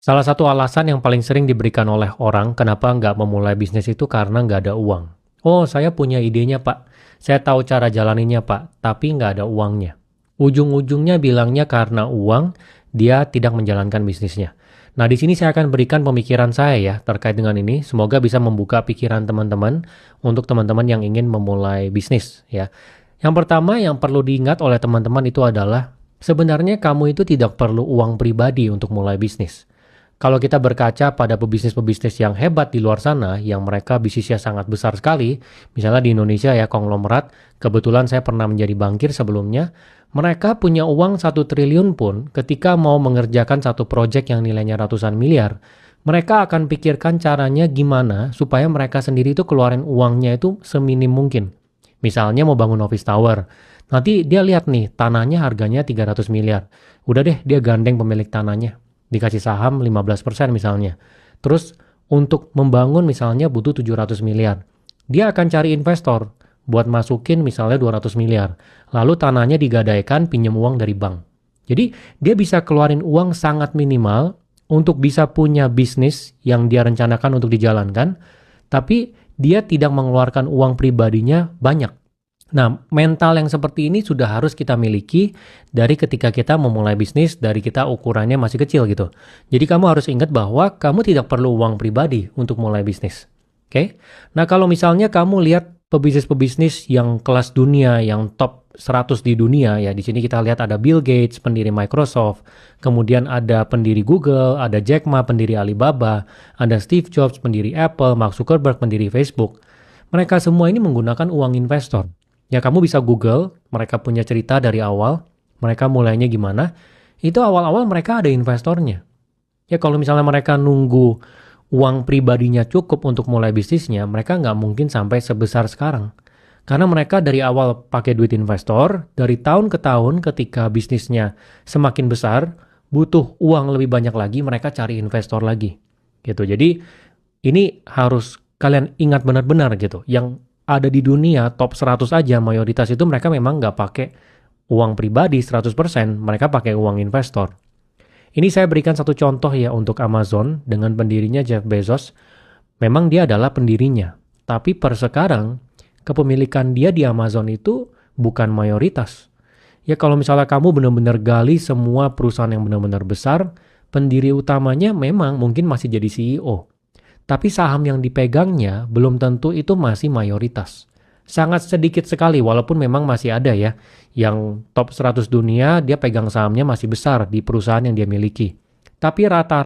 Salah satu alasan yang paling sering diberikan oleh orang kenapa nggak memulai bisnis itu karena nggak ada uang. Oh, saya punya idenya, Pak. Saya tahu cara jalaninnya, Pak, tapi nggak ada uangnya. Ujung-ujungnya bilangnya karena uang, dia tidak menjalankan bisnisnya. Nah, di sini saya akan berikan pemikiran saya ya terkait dengan ini. Semoga bisa membuka pikiran teman-teman untuk teman-teman yang ingin memulai bisnis ya. Yang pertama yang perlu diingat oleh teman-teman itu adalah sebenarnya kamu itu tidak perlu uang pribadi untuk mulai bisnis. Kalau kita berkaca pada pebisnis-pebisnis yang hebat di luar sana, yang mereka bisnisnya sangat besar sekali, misalnya di Indonesia ya konglomerat, kebetulan saya pernah menjadi bankir sebelumnya, mereka punya uang 1 triliun pun ketika mau mengerjakan satu proyek yang nilainya ratusan miliar, mereka akan pikirkan caranya gimana supaya mereka sendiri itu keluarin uangnya itu seminim mungkin. Misalnya mau bangun office tower, nanti dia lihat nih tanahnya harganya 300 miliar, udah deh dia gandeng pemilik tanahnya dikasih saham 15% misalnya. Terus untuk membangun misalnya butuh 700 miliar. Dia akan cari investor buat masukin misalnya 200 miliar. Lalu tanahnya digadaikan pinjam uang dari bank. Jadi dia bisa keluarin uang sangat minimal untuk bisa punya bisnis yang dia rencanakan untuk dijalankan, tapi dia tidak mengeluarkan uang pribadinya banyak. Nah, mental yang seperti ini sudah harus kita miliki dari ketika kita memulai bisnis, dari kita ukurannya masih kecil gitu. Jadi kamu harus ingat bahwa kamu tidak perlu uang pribadi untuk mulai bisnis. Oke? Nah, kalau misalnya kamu lihat pebisnis-pebisnis yang kelas dunia, yang top 100 di dunia, ya di sini kita lihat ada Bill Gates, pendiri Microsoft, kemudian ada pendiri Google, ada Jack Ma, pendiri Alibaba, ada Steve Jobs, pendiri Apple, Mark Zuckerberg, pendiri Facebook. Mereka semua ini menggunakan uang investor. Ya kamu bisa Google, mereka punya cerita dari awal, mereka mulainya gimana, itu awal-awal mereka ada investornya. Ya kalau misalnya mereka nunggu uang pribadinya cukup untuk mulai bisnisnya, mereka nggak mungkin sampai sebesar sekarang. Karena mereka dari awal pakai duit investor, dari tahun ke tahun ketika bisnisnya semakin besar, butuh uang lebih banyak lagi, mereka cari investor lagi. Gitu. Jadi ini harus kalian ingat benar-benar gitu. Yang ada di dunia top 100 aja mayoritas itu mereka memang nggak pakai uang pribadi 100%, mereka pakai uang investor. Ini saya berikan satu contoh ya untuk Amazon dengan pendirinya Jeff Bezos. Memang dia adalah pendirinya, tapi per sekarang kepemilikan dia di Amazon itu bukan mayoritas. Ya kalau misalnya kamu benar-benar gali semua perusahaan yang benar-benar besar, pendiri utamanya memang mungkin masih jadi CEO. Tapi saham yang dipegangnya belum tentu itu masih mayoritas. Sangat sedikit sekali walaupun memang masih ada ya. Yang top 100 dunia dia pegang sahamnya masih besar di perusahaan yang dia miliki. Tapi rata